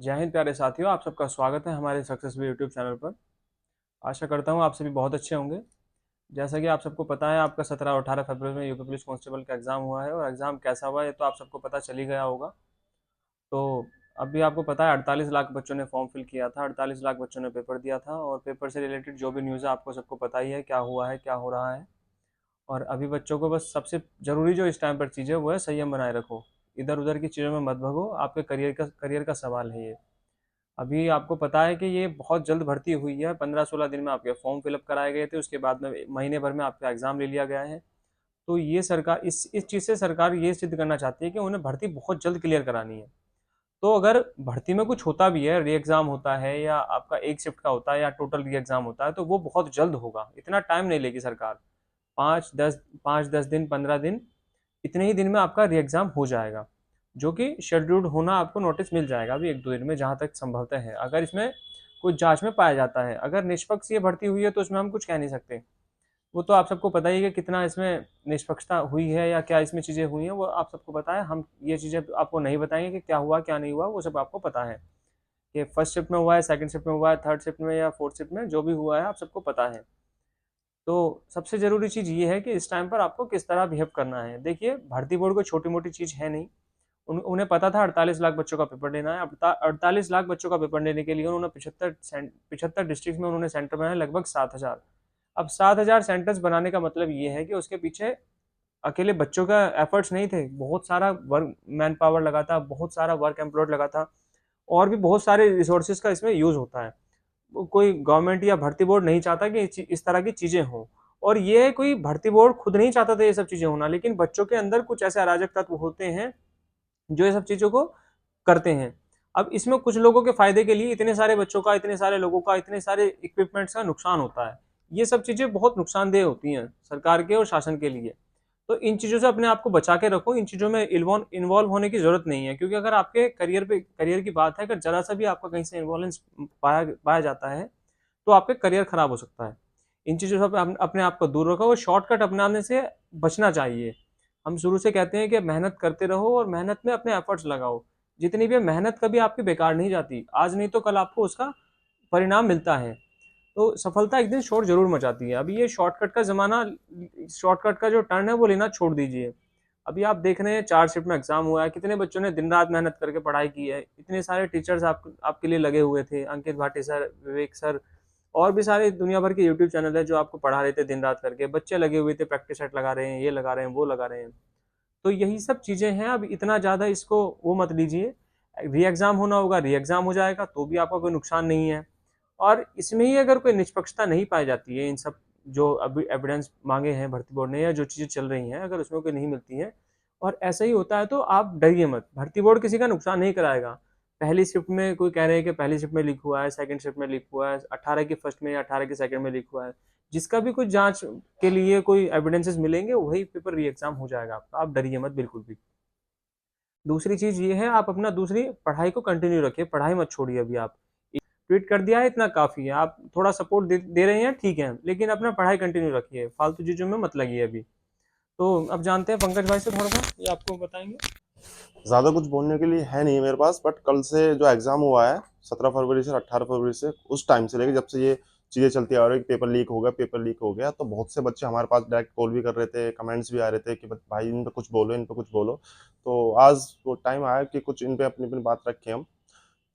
जय हिंद प्यारे साथियों, आप सबका स्वागत है हमारे सक्सेसफुल यूट्यूब चैनल पर। आशा करता हूँ आप सभी बहुत अच्छे होंगे। जैसा कि आप सबको पता है, आपका 17 और 18 फरवरी में यूपी पुलिस कांस्टेबल का एग्ज़ाम हुआ है और एग्ज़ाम कैसा हुआ ये तो आप सबको पता चल ही गया होगा। तो अभी आपको पता है 48 लाख बच्चों ने फॉर्म फिल किया था, 48 लाख बच्चों ने पेपर दिया था और पेपर से रिलेटेड जो भी न्यूज़ है आपको सबको पता ही है, क्या हुआ है, क्या हो रहा है। और अभी बच्चों को बस सबसे ज़रूरी जो इस टाइम पर चीज़ है वो है संयम बनाए रखो। इधर उधर की चीज़ों में मत भगो, आपके करियर का सवाल है ये। अभी आपको पता है कि ये बहुत जल्द भर्ती हुई है, 15-16 दिन में आपके फॉर्म फिलअप कराए गए थे, उसके बाद में महीने भर में आपका एग्ज़ाम ले लिया गया है। तो ये सरकार इस चीज़ से सरकार ये सिद्ध करना चाहती है कि उन्हें भर्ती बहुत जल्द क्लियर करानी है। तो अगर भर्ती में कुछ होता भी है, री एग्ज़ाम होता है या आपका एक शिफ्ट का होता है या टोटल री एग्ज़ाम होता है, तो वो बहुत जल्द होगा, इतना टाइम नहीं लेगी सरकार। 5-10 दिन, 15 दिन, इतने ही दिन में आपका री एग्ज़ाम हो जाएगा, जो कि शेड्यूल्ड होना आपको नोटिस मिल जाएगा अभी 1-2 दिन में, जहाँ तक संभवतः है। अगर इसमें कुछ जाँच में पाया जाता है, अगर निष्पक्ष ये भर्ती हुई है तो उसमें हम कुछ कह नहीं सकते। वो तो आप सबको पता ही है कि कितना इसमें निष्पक्षता हुई है या क्या इसमें चीज़ें हुई हैं, वो आप सबको पता है। हम ये चीज़ें आपको नहीं बताएँगे कि क्या हुआ, क्या नहीं हुआ, वो सब आपको पता है। कि फर्स्ट शिफ्ट में हुआ है, सेकंड शिफ्ट में हुआ है, थर्ड शिफ्ट में या फोर्थ शिफ्ट में, जो भी हुआ है आप सबको पता है। तो सबसे ज़रूरी चीज़ ये है कि इस टाइम पर आपको किस तरह बिहेव करना है। देखिए, भर्ती बोर्ड कोई छोटी-मोटी चीज़ है नहीं। उन्हें पता था 48 लाख बच्चों का पेपर देना है। अब 48 लाख बच्चों का पेपर देने के लिए उन्होंने 75 डिस्ट्रिक्ट में उन्होंने सेंटर बनाए लगभग 7,000। अब 7,000 सेंटर्स बनाने का मतलब ये है कि उसके पीछे अकेले बच्चों का एफर्ट्स नहीं थे, बहुत सारा वर्क मैन पावर लगा था, बहुत सारा वर्क एम्प्लॉयड लगा था और भी बहुत सारे रिसोर्सेज का इसमें यूज़ होता है। कोई गवर्नमेंट या भर्ती बोर्ड नहीं चाहता कि इस तरह की चीज़ें हों। और ये कोई भर्ती बोर्ड खुद नहीं चाहता था ये सब चीज़ें होना, लेकिन बच्चों के अंदर कुछ ऐसे अराजक तत्व होते हैं जो ये सब चीज़ों को करते हैं। अब इसमें कुछ लोगों के फायदे के लिए इतने सारे बच्चों का, इतने सारे लोगों का, इतने सारे इक्विपमेंट्स का नुकसान होता है। ये सब चीज़ें बहुत नुकसानदेह होती हैं सरकार के और शासन के लिए। तो इन चीज़ों से अपने आप को बचा के रखो, इन चीज़ों में इन्वॉल्व होने की ज़रूरत नहीं है, क्योंकि अगर आपके करियर की बात है, अगर ज़रा सा भी आपका कहीं से इन्वॉल्वेंस पाया जाता है, तो आपका करियर खराब हो सकता है। इन चीज़ों से अपने आप को दूर रखो और शॉर्टकट अपनाने से बचना चाहिए। हम शुरू से कहते हैं कि मेहनत करते रहो और मेहनत में अपने एफर्ट्स लगाओ। जितनी भी मेहनत कभी आपकी बेकार नहीं जाती। आज नहीं तो कल आपको उसका परिणाम मिलता है। तो सफलता एक दिन शोर ज़रूर मचाती है। अभी ये शॉर्टकट का ज़माना, शॉर्टकट का जो टर्न है वो लेना छोड़ दीजिए। अभी आप देख रहे हैं 4 शिफ्ट में एग्ज़ाम हुआ है, कितने बच्चों ने दिन-रात मेहनत करके पढ़ाई की है। इतने सारे टीचर्स आपके लिए लगे हुए थे, अंकित भाटी सर, विवेक सर और भी सारे दुनिया भर के यूट्यूब चैनल है जो आपको पढ़ा रहे थे दिन-रात करके। बच्चे लगे हुए थे, प्रैक्टिस सेट लगा रहे हैं, ये लगा रहे हैं, वो लगा रहे हैं। तो यही सब चीज़ें हैं, अब इतना ज़्यादा इसको वो मत लीजिए। री एग्ज़ाम होना होगा, री एग्ज़ाम हो जाएगा, तो भी आपका कोई नुकसान नहीं है। और इसमें ही अगर कोई निष्पक्षता नहीं पाई जाती है, इन सब जो अभी एविडेंस माँगे हैं भर्ती बोर्ड ने या जो चीज़ें चल रही हैं, अगर उसमें कोई नहीं मिलती हैं और ऐसा ही होता है, तो आप डरिए मत। भर्ती बोर्ड किसी का नुकसान नहीं कराएगा। पहली शिफ्ट में कोई कह रहे हैं कि पहली शिफ्ट में लीक हुआ है, सेकंड शिफ्ट में लीक हुआ है, 18 की फर्स्ट में या 18 की सेकंड में लीक हुआ है। जिसका भी कुछ जाँच के लिए कोई एविडेंसेस मिलेंगे, वही पेपर री एग्ज़ाम हो जाएगा आपका। आप डरिए मत बिल्कुल भी। दूसरी चीज़ ये है, आप अपना दूसरी पढ़ाई को कंटिन्यू रखिए, पढ़ाई मत छोड़िए अभी आप। ट्वीट कर दिया है, इतना काफ़ी है। आप थोड़ा सपोर्ट दे रहे हैं, ठीक है, लेकिन अपना पढ़ाई कंटिन्यू रखिए, फालतू चीज़ों में मत लगिए अभी। तो अब जानते हैं पंकज भाई से थोड़ा-सा, ये आपको बताएँगे। ज़्यादा कुछ बोलने के लिए है नहीं मेरे पास, बट कल से जो एग्ज़ाम हुआ है 17 फरवरी से 18 फरवरी से, उस टाइम से लेके जब से ये चीज़ें चलती आ रही है, पेपर लीक हो गया, पेपर लीक हो गया, तो बहुत से बच्चे हमारे पास डायरेक्ट कॉल भी कर रहे थे, कमेंट्स भी आ रहे थे कि भाई इन पे कुछ बोलो, इन पे कुछ बोलो। तो आज वो टाइम आया कि कुछ इन पे अपनी अपनी बात रखें हम।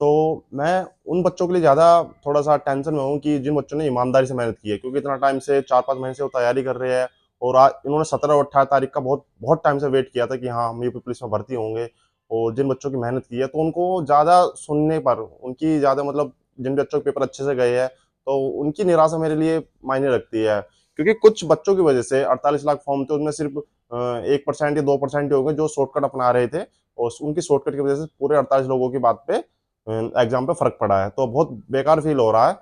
तो मैं उन बच्चों के लिए ज़्यादा थोड़ा-सा टेंशन में हूँ कि जिन बच्चों ने ईमानदारी से मेहनत की है, क्योंकि इतना टाइम से 4-5 महीने से वो तैयारी कर रहे हैं और आज इन्होंने 17 और 18 तारीख का बहुत बहुत टाइम से वेट किया था कि हाँ, हम यूपी पुलिस में भर्ती होंगे। और जिन बच्चों की मेहनत की है, तो उनको ज़्यादा सुनने पर उनकी ज़्यादा मतलब जिन बच्चों के पेपर अच्छे से गए हैं, तो उनकी निराशा मेरे लिए मायने रखती है। क्योंकि कुछ बच्चों की वजह से 48 लाख फॉर्म थे, उनमें सिर्फ 1% या 2% ही होंगे जो शॉर्टकट अपना रहे थे और उनकी शॉर्टकट की वजह से पूरे 48 लोगों की बात पे एग्जाम पे फर्क पड़ा है, तो बहुत बेकार फील हो रहा है।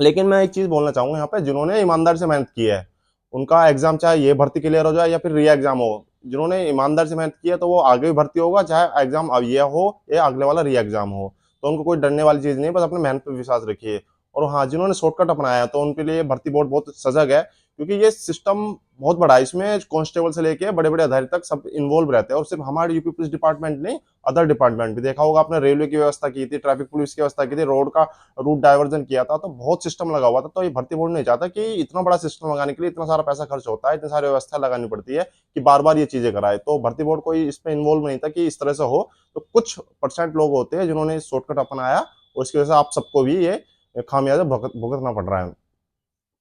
लेकिन मैं एक चीज बोलना चाहूंगा यहाँ पे, जिन्होंने ईमानदारी से मेहनत की है उनका एग्जाम, चाहे ये भर्ती क्लियर हो जाए या फिर री एग्जाम हो, जिन्होंने ईमानदारी से मेहनत की है तो वो आगे भी भर्ती होगा, चाहे एग्जाम अब ये हो या अगले वाला री एग्जाम हो। तो उनको कोई डरने वाली चीज नहीं है, बस अपने मेहनत पे विश्वास रखिए। और हाँ, जिन्होंने शॉर्टकट अपनाया तो उनके लिए भर्ती बोर्ड बहुत सजग है, क्योंकि ये सिस्टम बहुत बड़ा है। इसमें कांस्टेबल से लेके बड़े बड़े अधिकारी तक सब इन्वॉल्व रहते हैं, और सिर्फ हमारे यूपी पुलिस डिपार्टमेंट नहीं, अदर डिपार्टमेंट भी। देखा होगा आपने, रेलवे की व्यवस्था की थी, ट्रैफिक पुलिस की व्यवस्था की थी, रोड का रूट डाइवर्जन किया था, तो बहुत सिस्टम लगा हुआ था। तो ये भर्ती बोर्ड नहीं चाहता कि इतना बड़ा सिस्टम लगाने के लिए इतना सारा पैसा खर्च होता है, इतनी सारी व्यवस्था लगानी पड़ती है कि बार बार ये चीजें कराए। तो भर्ती बोर्ड कोई इस पे इन्वॉल्व नहीं था कि इस तरह से हो। तो कुछ परसेंट लोग होते हैं जिन्होंने शॉर्टकट अपनाया, और इसकी वजह से आप सबको भी ये खामियाजा भुगतना पड़ रहा है।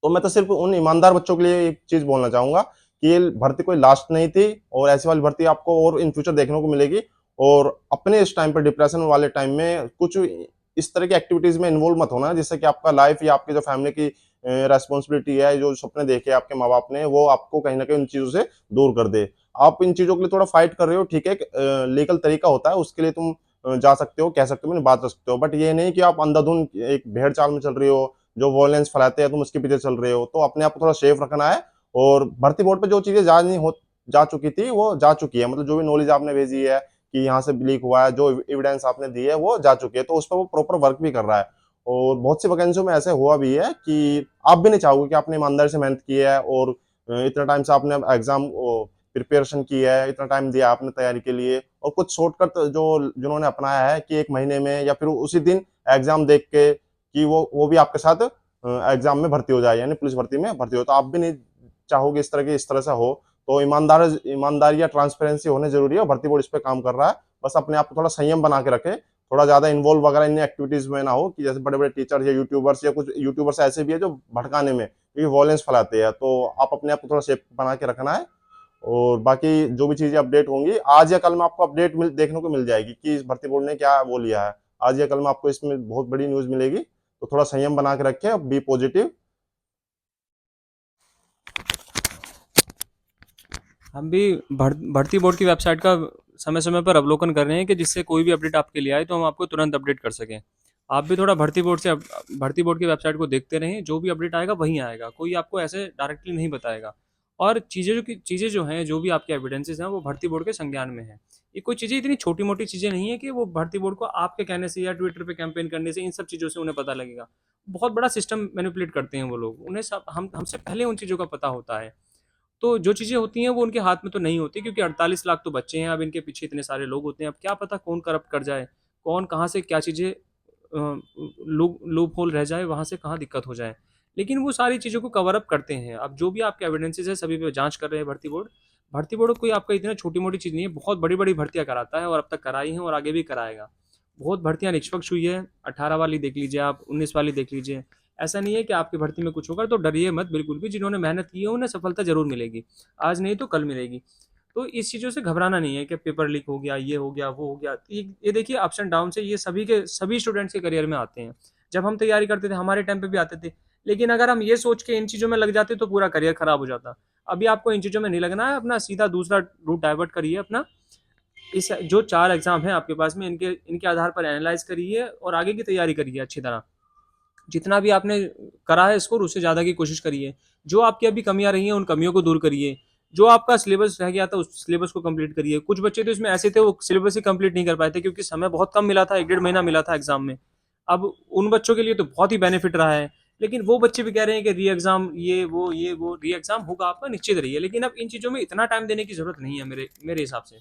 तो मैं तो सिर्फ उन ईमानदार बच्चों के लिए एक चीज बोलना चाहूंगा कि ये भर्ती कोई लास्ट नहीं थी, और ऐसी वाली भर्ती आपको और इन फ्यूचर देखने को मिलेगी। और अपने इस टाइम पर, डिप्रेशन वाले टाइम में, कुछ इस तरह की एक्टिविटीज में इन्वॉल्व मत होना जिससे कि आपका लाइफ या आपकी जो फैमिली की रेस्पॉन्सिबिलिटी है, जो सपने देखे आपके माँ बाप ने, वो आपको कहीं ना कहीं उन चीजों से दूर कर दे। आप इन चीजों के लिए थोड़ा फाइट कर रहे हो, ठीक है, लीगल तरीका होता है, उसके लिए तुम जा सकते हो, कह सकते हो, मैंने बात रख सकते हो, बट ये नहीं कि आप अंधाधुंध एक भेड़ चाल में चल रही हो, जो वॉयलेंस फैलाते हैं तुम उसके पीछे चल रहे हो। तो अपने आप को थोड़ा सेफ रखना है। और भर्ती बोर्ड पे जो चीजें जा चुकी थी वो जा चुकी है, मतलब जो भी नॉलेज आपने भेजी है कि यहाँ से लीक हुआ है, जो एविडेंस आपने दी है वो जा चुकी है, तो उस पर वो प्रॉपर वर्क भी कर रहा है। और बहुत सी वैकेंसियों में ऐसे हुआ भी है कि आप भी नहीं चाहोगे कि आपने ईमानदारी से मेहनत की है, और इतना टाइम से आपने एग्जाम प्रिपरेशन की है, इतना टाइम दिया आपने तैयारी के लिए, और कुछ शॉर्टकट जो जिन्होंने अपनाया है कि एक महीने में या फिर उसी दिन एग्जाम देख के कि वो भी आपके साथ एग्जाम में भर्ती हो जाए, यानी पुलिस भर्ती में भर्ती हो, तो आप भी नहीं चाहोगे इस तरह से हो। तो ईमानदारी या ट्रांसपेरेंसी होने जरूरी है, और भर्ती बोर्ड इस पे काम कर रहा है। बस अपने आप को थोड़ा संयम बना के रखे, थोड़ा ज्यादा इन्वॉल्व वगैरह इन एक्टिविटीज में ना हो, कि जैसे बड़े बड़े टीचर्स या यूट्यूबर्स, या कुछ यूट्यूबर्स ऐसे भी है जो भड़काने में, क्योंकि वॉयलेंस फैलाते हैं। तो आप अपने आप को थोड़ा सेफ बना के रखना है। और बाकी जो भी चीजें अपडेट होंगी, आज या कल में आपको अपडेट देखने को मिल जाएगी कि इस भर्ती बोर्ड ने क्या वो लिया है। आज या कल में आपको इसमें बहुत बड़ी न्यूज मिलेगी। तो थोड़ा संयम बना के रखें, बी पॉजिटिव। हम भी भर्ती बोर्ड की वेबसाइट का समय समय पर अवलोकन कर रहे हैं कि जिससे कोई भी अपडेट आपके लिए आए तो हम आपको तुरंत अपडेट कर सकें। आप भी थोड़ा भर्ती बोर्ड की वेबसाइट को देखते रहें, जो भी अपडेट आएगा वहीं आएगा, कोई आपको ऐसे डायरेक्टली नहीं बताएगा। और चीज़ें जो हैं, जो भी आपके एविडेंसेस हैं, वो भर्ती बोर्ड के संज्ञान में है। ये कोई चीज़ें इतनी छोटी मोटी चीज़ें नहीं है कि वो भर्ती बोर्ड को आपके कहने से या ट्विटर पे कैंपेन करने से इन सब चीज़ों से उन्हें पता लगेगा। बहुत बड़ा सिस्टम मैनिपुलेट करते हैं वो लोग, उन्हें सब हमसे पहले उन चीज़ों का पता होता है। तो जो चीज़ें होती हैं वो उनके हाथ में तो नहीं होती, क्योंकि 48 लाख तो बच्चे हैं, अब इनके पीछे इतने सारे लोग होते हैं, अब क्या पता कौन करप्ट कर जाए, कौन कहाँ से क्या चीज़ें लूप होल रह जाए, वहाँ से कहाँ दिक्कत हो जाए। लेकिन वो सारी चीज़ों को कवर अप करते हैं। अब जो भी आपके एविडेंसेस है सभी पे जांच कर रहे हैं भर्ती बोर्ड कोई आपका इतना छोटी मोटी चीज़ नहीं है, बहुत बड़ी बड़ी भर्तियाँ कराता है, और अब तक कराई हैं और आगे भी कराएगा। बहुत भर्तियाँ निष्पक्ष हुई है, 18 वाली देख लीजिए आप, 19 वाली देख लीजिए। ऐसा नहीं है कि आपकी भर्ती में कुछ होगा, तो डरिए मत बिल्कुल भी। जिन्होंने मेहनत की है उन्हें सफलता जरूर मिलेगी, आज नहीं तो कल मिलेगी। तो इस चीज़ों से घबराना नहीं है कि पेपर लीक हो गया, ये हो गया, वो हो गया। तो ये देखिए, अप्स एंड डाउन से ये सभी स्टूडेंट्स के करियर में आते हैं। जब हम तैयारी करते थे हमारे टाइम पे भी आते थे, लेकिन अगर हम ये सोच के इन चीज़ों में लग जाते तो पूरा करियर खराब हो जाता। अभी आपको इन चीज़ों में नहीं लगना है, अपना सीधा दूसरा रूट डाइवर्ट करिए अपना। इस जो 4 एग्ज़ाम हैं आपके पास में, इनके इनके आधार पर एनालाइज़ करिए और आगे की तैयारी करिए अच्छी तरह। जितना भी आपने करा है स्कोर, उससे ज़्यादा की कोशिश करिए। जो आपकी अभी कमियाँ रही हैं उन कमियों को दूर करिए। जो आपका सिलेबस रह गया था उस सिलेबस को कंप्लीट करिए। कुछ बच्चे तो इसमें ऐसे थे वो सिलेबस ही कंप्लीट नहीं कर पाए थे, क्योंकि समय बहुत कम मिला था, 1 डेढ़ महीना मिला था एग्जाम में। अब उन बच्चों के लिए तो बहुत ही बेनिफिट रहा है। लेकिन वो बच्चे भी कह रहे हैं कि री एग्जाम, ये वो री एग्जाम होगा आपका, निश्चित रहिए। लेकिन अब इन चीज़ों में इतना टाइम देने की जरूरत नहीं है मेरे मेरे हिसाब से,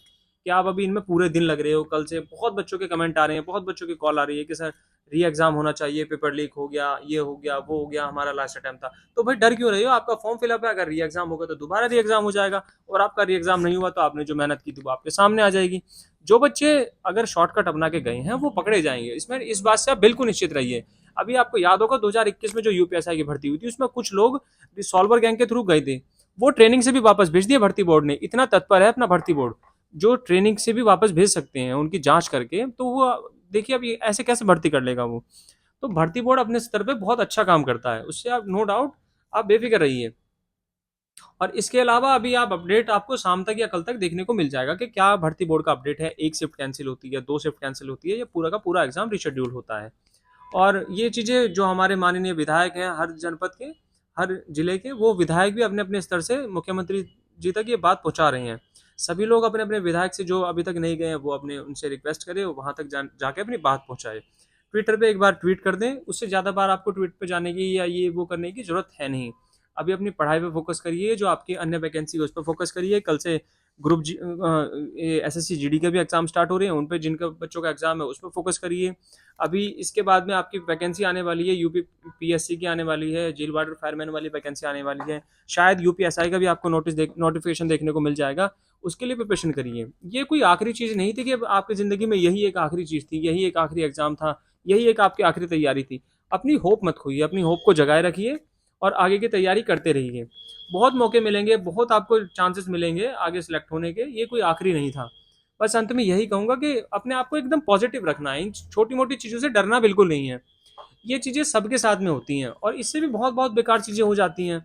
कि आप अभी इनमें पूरे दिन लग रहे हो। कल से बहुत बच्चों के कमेंट आ रहे हैं, बहुत बच्चों की कॉल आ रही है कि सर री एग्जाम होना चाहिए, पेपर लीक हो गया, ये हो गया, वो हो गया, हमारा लास्ट अटेम्प्ट था। तो भाई डर क्यों रहे हो? आपका फॉर्म फिलअप है, अगर री एग्जाम होगा तो दोबारा री एग्जाम हो जाएगा, और आपका री एग्जाम नहीं हुआ तो आपने जो मेहनत की थी वो आपके सामने आ जाएगी। जो बच्चे अगर शॉर्टकट अपना के गए हैं वो पकड़े जाएंगे, इसमें इस बात से आप बिल्कुल निश्चित रहिए। अभी आपको याद होगा 2021 में जो यूपीएसआई की भर्ती हुई थी, उसमें कुछ लोग सॉल्वर गैंग के थ्रू गए थे। वो ट्रेनिंग से भी वापस भेज दिए भर्ती बोर्ड ने। इतना तत्पर है अपना भर्ती बोर्ड, जो ट्रेनिंग से भी वापस भेज सकते हैं उनकी जांच करके। तो वो देखिए, अब ये ऐसे कैसे भर्ती कर लेगा वो। तो भर्ती बोर्ड अपने स्तर पे बहुत अच्छा काम करता है, उससे आप नो डाउट आप बेफिक्र रहिए। और इसके अलावा अभी आप अपडेट आपको शाम तक या कल तक देखने को मिल जाएगा कि क्या भर्ती बोर्ड का अपडेट है, एक शिफ्ट कैंसिल होती है, 2 शिफ्ट कैंसिल होती है, या पूरा का पूरा एग्जाम रिशेड्यूल होता है। और ये चीज़ें जो हमारे माननीय विधायक हैं हर जनपद के, हर जिले के, वो विधायक भी अपने अपने स्तर से मुख्यमंत्री जी तक ये बात पहुंचा रहे हैं। सभी लोग अपने अपने विधायक से जो अभी तक नहीं गए हैं वो अपने उनसे रिक्वेस्ट करें, वहां तक जाके अपनी बात पहुंचाए। ट्विटर पे एक बार ट्वीट कर दें, उससे ज़्यादा बार आपको ट्वीट पे जाने की या ये वो करने की ज़रूरत है नहीं। अभी अपनी पढ़ाई पे फोकस करिए, जो आपकी अन्य वैकेंसी है उस पर फोकस करिए। कल से ग्रुप जी एसएससी जीडी के भी एग्जाम स्टार्ट हो रहे हैं, उन पे जिनका बच्चों का एग्जाम है उस पर फोकस करिए। अभी इसके बाद में आपकी वैकेंसी आने वाली है, यूपी पीएससी की आने वाली है, जेल वार्डर फायरमैन वाली वैकेंसी आने वाली है, शायद यूपीएसआई का भी आपको नोटिफिकेशन देखने को मिल जाएगा, उसके लिए प्रिपरेशन करिए। ये कोई आखिरी चीज़ नहीं थी कि आपकी ज़िंदगी में यही एक आखिरी चीज़ थी, यही एक आखिरी एग्जाम था, यही एक आपकी आखिरी तैयारी थी। अपनी होप मत खोइए, अपनी होप को जगाए रखिए और आगे की तैयारी करते रहिए। बहुत मौके मिलेंगे, बहुत आपको चांसेस मिलेंगे आगे सेलेक्ट होने के, ये कोई आखिरी नहीं था। बस अंत में यही कहूँगा कि अपने आप को एकदम पॉजिटिव रखना है, इन छोटी मोटी चीज़ों से डरना बिल्कुल नहीं है। ये चीज़ें सबके साथ में होती हैं और इससे भी बहुत बहुत बेकार चीज़ें हो जाती हैं।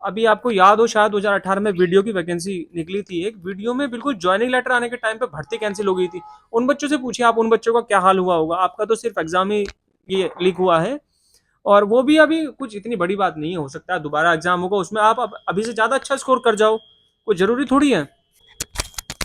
अभी आपको याद हो, शायद 2018 में वीडियो की वैकेंसी निकली थी, एक वीडियो में बिल्कुल ज्वाइनिंग लेटर आने के टाइम पे भर्ती कैंसिल हो गई थी। उन बच्चों से पूछिए आप, उन बच्चों का क्या हाल हुआ होगा। आपका तो सिर्फ एग्जाम ही ये लीक हुआ है, और वो भी अभी कुछ इतनी बड़ी बात नहीं है, हो सकता है दोबारा एग्जाम होगा उसमें आप अभी से ज़्यादा अच्छा स्कोर कर जाओ, कोई ज़रूरी थोड़ी है।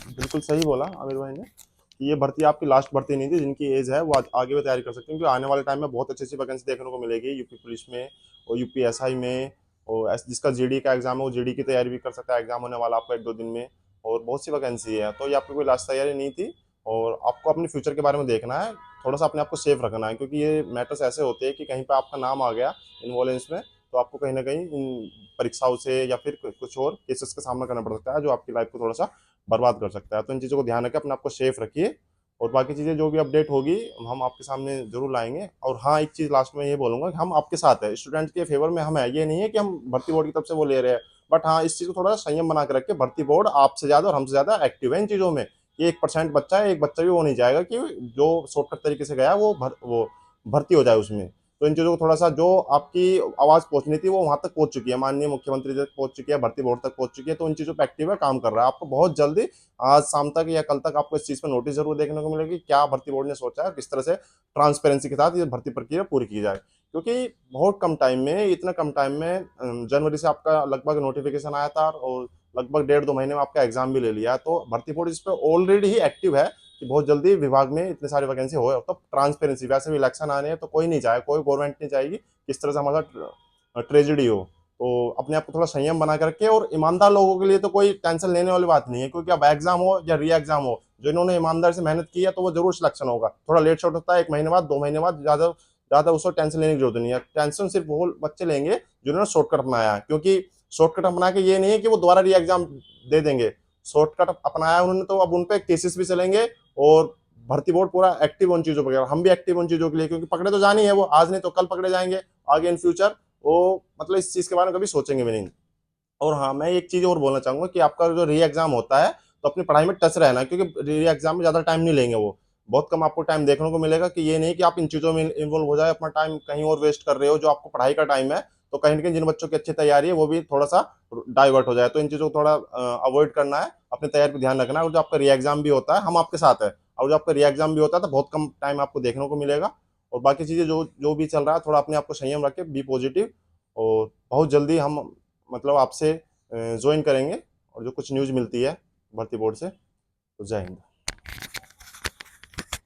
बिल्कुल सही बोला आमिर भाई ने कि ये भर्ती आपकी लास्ट भर्ती नहीं थी। जिनकी एज है वो आगे भी तैयारी कर सकते हैं, क्योंकि आने वाले टाइम में बहुत अच्छी अच्छी वैकेंसी देखने को मिलेगी यूपी पुलिस में और यूपी एसआई में। और जिसका जीडी का एग्जाम है वो जीडी की तैयारी भी कर सकता है, एग्जाम होने वाला आपको 1-2 दिन में। और बहुत सी वैकेंसी है, तो ये आपकी कोई लास्ट तैयारी नहीं थी। और आपको अपने फ्यूचर के बारे में देखना है, थोड़ा सा अपने आप को सेफ रखना है, क्योंकि ये मैटर्स ऐसे होते हैं कि कहीं पर आपका नाम आ गया इन्वॉल्वेंस में, तो आपको कहीं ना कहीं इन परीक्षाओं से या फिर कुछ और केसेस का सामना करना पड़ सकता है, जो आपकी लाइफ को थोड़ा सा बर्बाद कर सकता है। तो इन चीज़ों को ध्यान रखें, अपने आप को सेफ रखिए। और बाकी चीज़ें जो भी अपडेट होगी हम आपके सामने जरूर लाएंगे। और हाँ, एक चीज़ लास्ट में ये बोलूंगा कि हम आपके साथ है, स्टूडेंट के फेवर में हम है। ये नहीं है कि हम भर्ती बोर्ड की तरफ से वो ले रहे हैं, बट हाँ, इस चीज़ को थोड़ा संयम बना के रखें। भर्ती बोर्ड आपसे ज़्यादा और हमसे ज़्यादा एक्टिव है इन चीज़ों में। ये 1% बच्चा है, एक बच्चा भी वो नहीं जाएगा कि जो शॉर्टकट तरीके से गया वो भर्ती हो जाए उसमें। तो इन चीज़ों को थोड़ा सा, जो आपकी आवाज़ पहुंचनी थी वो वहां तक पहुंच चुकी है, माननीय मुख्यमंत्री तक पहुंच चुकी है, भर्ती बोर्ड तक पहुंच चुकी है। तो इन चीज़ों पर एक्टिव है, काम कर रहा है। आपको बहुत जल्दी आज शाम तक या कल तक आपको इस चीज़ पर नोटिस जरूर देखने को मिलेगी, क्या भर्ती बोर्ड ने सोचा है, किस तरह से ट्रांसपेरेंसी के साथ ये भर्ती प्रक्रिया पूरी की जाए। क्योंकि बहुत कम टाइम में, इतना कम टाइम में, जनवरी से आपका लगभग नोटिफिकेशन आया था और लगभग 1.5-2 महीने में आपका एग्जाम भी ले लिया। तो भर्ती बोर्ड इस पर ऑलरेडी ही एक्टिव है कि बहुत जल्दी विभाग में इतने सारी वैकेंसी हो। तो ट्रांसपेरेंसी, वैसे भी इलेक्शन आने हैं तो कोई नहीं चाहे, कोई गवर्नमेंट नहीं चाहेगी किस तरह से हमारा ट्रेजिडी हो। तो अपने आप को थोड़ा संयम बना के रखे। और ईमानदार लोगों के लिए तो कोई टेंशन लेने वाली बात नहीं है, क्योंकि अब एग्जाम हो या री एग्जाम हो, जो इन्होंने ईमानदार से मेहनत की है तो वो जरूर सिलेक्शन होगा। थोड़ा लेट शॉट होता है, 1 महीने बाद, 2 महीने बाद, ज्यादा ज्यादा उसको टेंशन लेने की जरूरत नहीं है। टेंशन सिर्फ वो बच्चे लेंगे जिन्होंने शॉर्टकट अपनाया है, क्योंकि शॉर्टकट अपना के ये नहीं है कि वो दोबारा री एग्जाम दे देंगे। शॉर्टकट अपनाया उन्होंने तो अब उन पे केसेस भी चलेंगे। और भर्ती बोर्ड पूरा एक्टिव उन चीजों पर, हम भी एक्टिव उन चीजों के लिए, क्योंकि पकड़े तो जानी है वो, आज नहीं तो कल पकड़े जाएंगे आगे इन फ्यूचर। वो मतलब इस चीज के बारे में कभी सोचेंगे भी नहीं। और हाँ, मैं एक चीज और बोलना चाहूंगा कि आपका जो री एग्जाम होता है तो अपनी पढ़ाई में टच रहना, क्योंकि री एग्जाम में ज्यादा टाइम नहीं लेंगे वो। बहुत कम आपको टाइम देखने को मिलेगा, कि ये नहीं कि आप इन चीजों में इन्वॉल्व हो जाए, अपना टाइम कहीं और वेस्ट कर रहे हो जो आपको पढ़ाई का टाइम है। तो कहीं ना कहीं जिन बच्चों की अच्छी तैयारी है वो भी थोड़ा सा डाइवर्ट हो जाए। तो इन चीजों को थोड़ा अवॉइड करना है, अपनी तैयारी पर ध्यान रखना है। और जो आपका री एग्जाम भी होता है हम आपके साथ है, और जो आपका री एग्जाम भी होता है तो बहुत कम टाइम आपको देखने को मिलेगा। और बाकी चीजें जो जो भी चल रहा है, थोड़ा अपने आप को संयम रखे, बी पॉजिटिव। और बहुत जल्दी हम मतलब आपसे ज्वाइन करेंगे, और जो कुछ न्यूज़ मिलती है भर्ती बोर्ड से। तो जय हिंद।